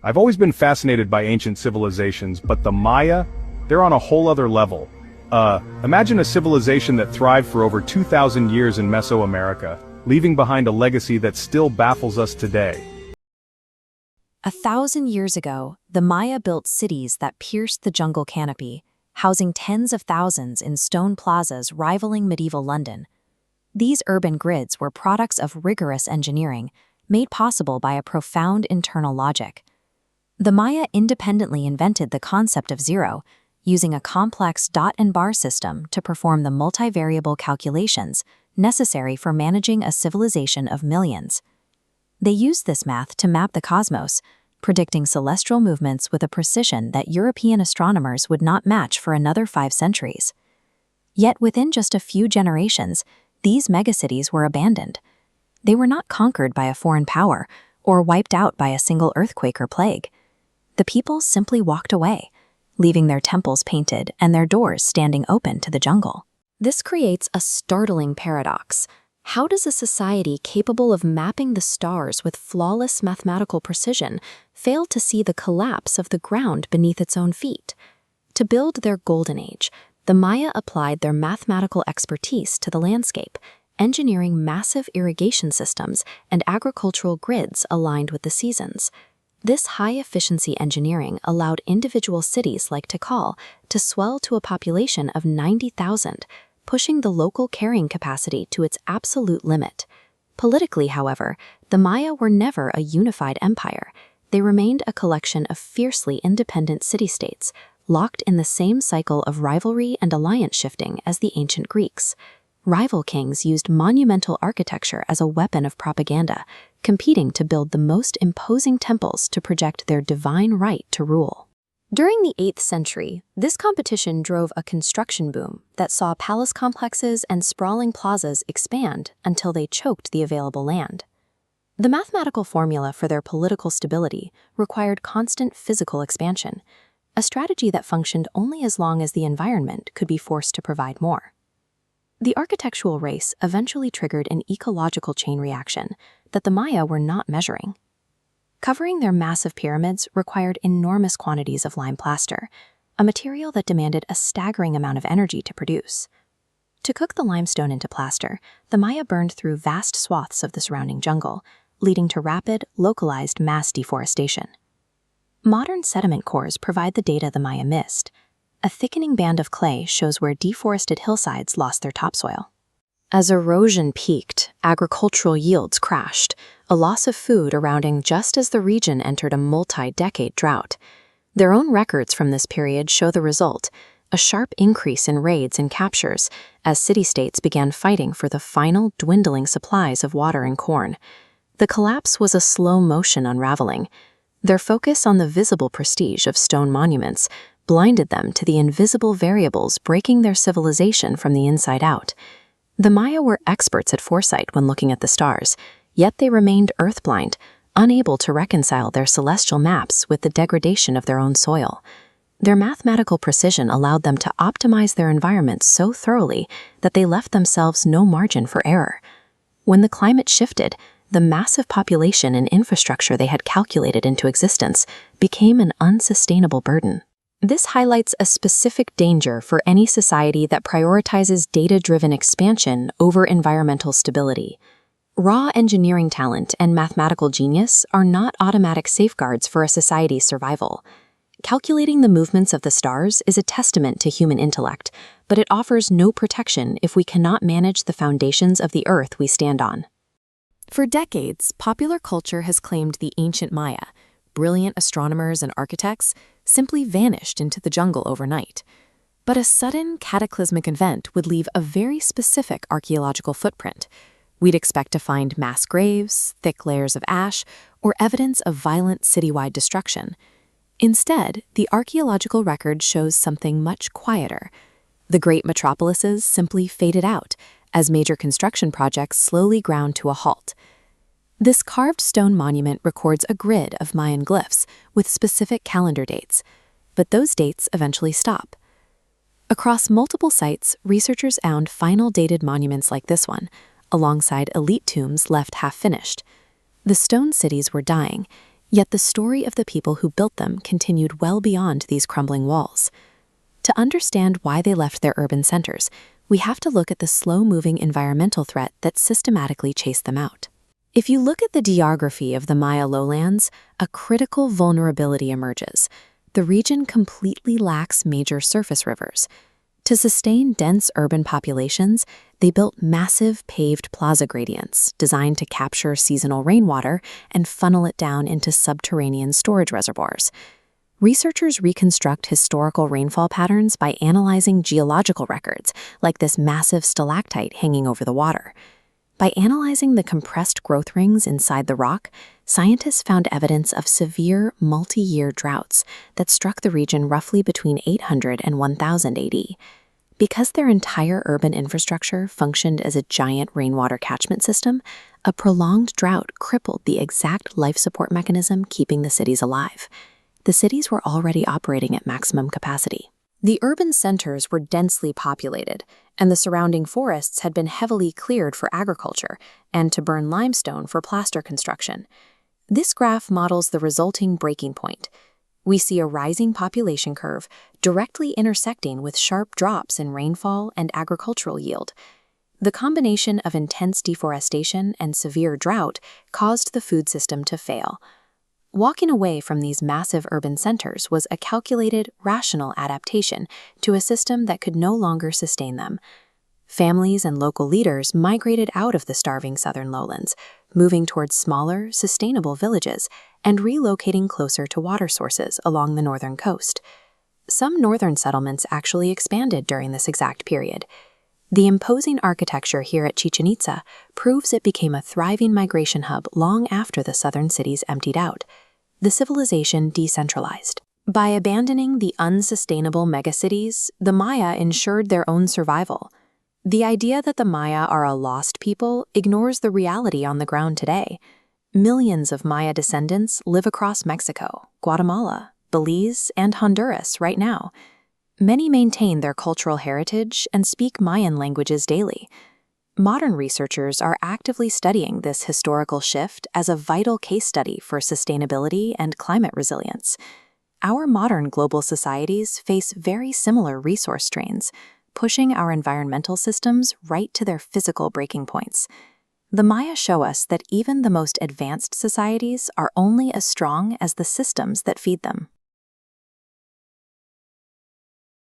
I've always been fascinated by ancient civilizations, but the Maya, they're on a whole other level. Imagine a civilization that thrived for over 2,000 years in Mesoamerica, leaving behind a legacy that still baffles us today. 1,000 years ago, the Maya built cities that pierced the jungle canopy, housing tens of thousands in stone plazas rivaling medieval London. These urban grids were products of rigorous engineering, made possible by a profound internal logic. The Maya independently invented the concept of zero, using a complex dot and bar system to perform the multivariable calculations necessary for managing a civilization of millions. They used this math to map the cosmos, predicting celestial movements with a precision that European astronomers would not match for another 5 centuries. Yet within just a few generations, these megacities were abandoned. They were not conquered by a foreign power or wiped out by a single earthquake or plague. The people simply walked away, leaving their temples painted and their doors standing open to the jungle. This creates a startling paradox. How does a society capable of mapping the stars with flawless mathematical precision fail to see the collapse of the ground beneath its own feet? To build their golden age, the Maya applied their mathematical expertise to the landscape, engineering massive irrigation systems and agricultural grids aligned with the seasons. This high-efficiency engineering allowed individual cities like Tikal to swell to a population of 90,000, pushing the local carrying capacity to its absolute limit. Politically, however, the Maya were never a unified empire. They remained a collection of fiercely independent city-states, locked in the same cycle of rivalry and alliance shifting as the ancient Greeks. Rival kings used monumental architecture as a weapon of propaganda, competing to build the most imposing temples to project their divine right to rule. During the 8th century, this competition drove a construction boom that saw palace complexes and sprawling plazas expand until they choked the available land. The mathematical formula for their political stability required constant physical expansion, a strategy that functioned only as long as the environment could be forced to provide more. The architectural race eventually triggered an ecological chain reaction that the Maya were not measuring. Covering their massive pyramids required enormous quantities of lime plaster, a material that demanded a staggering amount of energy to produce. To cook the limestone into plaster, the Maya burned through vast swaths of the surrounding jungle, leading to rapid, localized mass deforestation. Modern sediment cores provide the data the Maya missed. A thickening band of clay shows where deforested hillsides lost their topsoil. As erosion peaked, agricultural yields crashed, a loss of food surrounding just as the region entered a multi-decade drought. Their own records from this period show the result, a sharp increase in raids and captures as city-states began fighting for the final dwindling supplies of water and corn. The collapse was a slow-motion unraveling. Their focus on the visible prestige of stone monuments blinded them to the invisible variables breaking their civilization from the inside out. The Maya were experts at foresight when looking at the stars, yet they remained earthblind, unable to reconcile their celestial maps with the degradation of their own soil. Their mathematical precision allowed them to optimize their environment so thoroughly that they left themselves no margin for error. When the climate shifted, the massive population and infrastructure they had calculated into existence became an unsustainable burden. This highlights a specific danger for any society that prioritizes data-driven expansion over environmental stability. Raw engineering talent and mathematical genius are not automatic safeguards for a society's survival. Calculating the movements of the stars is a testament to human intellect, but it offers no protection if we cannot manage the foundations of the earth we stand on. For decades, popular culture has claimed the ancient Maya, brilliant astronomers and architects, simply vanished into the jungle overnight. But a sudden cataclysmic event would leave a very specific archaeological footprint. We'd expect to find mass graves, thick layers of ash, or evidence of violent citywide destruction. Instead, the archaeological record shows something much quieter. The great metropolises simply faded out as major construction projects slowly ground to a halt. This carved stone monument records a grid of Mayan glyphs with specific calendar dates, but those dates eventually stop. Across multiple sites, researchers found final dated monuments like this one, alongside elite tombs left half-finished. The stone cities were dying, Yet the story of the people who built them continued well beyond these crumbling walls. To understand why they left their urban centers, we have to look at the slow-moving environmental threat that systematically chased them out. If you look at the geography of the Maya lowlands, a critical vulnerability emerges. The region completely lacks major surface rivers. To sustain dense urban populations, they built massive paved plaza gradients designed to capture seasonal rainwater and funnel it down into subterranean storage reservoirs. Researchers reconstruct historical rainfall patterns by analyzing geological records, like this massive stalactite hanging over the water. By analyzing the compressed growth rings inside the rock, scientists found evidence of severe, multi-year droughts that struck the region roughly between 800 and 1000 AD. Because their entire urban infrastructure functioned as a giant rainwater catchment system, a prolonged drought crippled the exact life support mechanism keeping the cities alive. The cities were already operating at maximum capacity. The urban centers were densely populated, and the surrounding forests had been heavily cleared for agriculture and to burn limestone for plaster construction. This graph models the resulting breaking point. We see a rising population curve directly intersecting with sharp drops in rainfall and agricultural yield. The combination of intense deforestation and severe drought caused the food system to fail. Walking away from these massive urban centers was a calculated, rational adaptation to a system that could no longer sustain them. Families and local leaders migrated out of the starving southern lowlands, moving towards smaller, sustainable villages and relocating closer to water sources along the northern coast. Some northern settlements actually expanded during this exact period. The imposing architecture here at Chichen Itza proves it became a thriving migration hub long after the southern cities emptied out. The civilization decentralized. By abandoning the unsustainable megacities, the Maya ensured their own survival. The idea that the Maya are a lost people ignores the reality on the ground today. Millions of Maya descendants live across Mexico, Guatemala, Belize, and Honduras right now. Many maintain their cultural heritage and speak Mayan languages daily. Modern researchers are actively studying this historical shift as a vital case study for sustainability and climate resilience. Our modern global societies face very similar resource strains, pushing our environmental systems right to their physical breaking points. The Maya show us that even the most advanced societies are only as strong as the systems that feed them.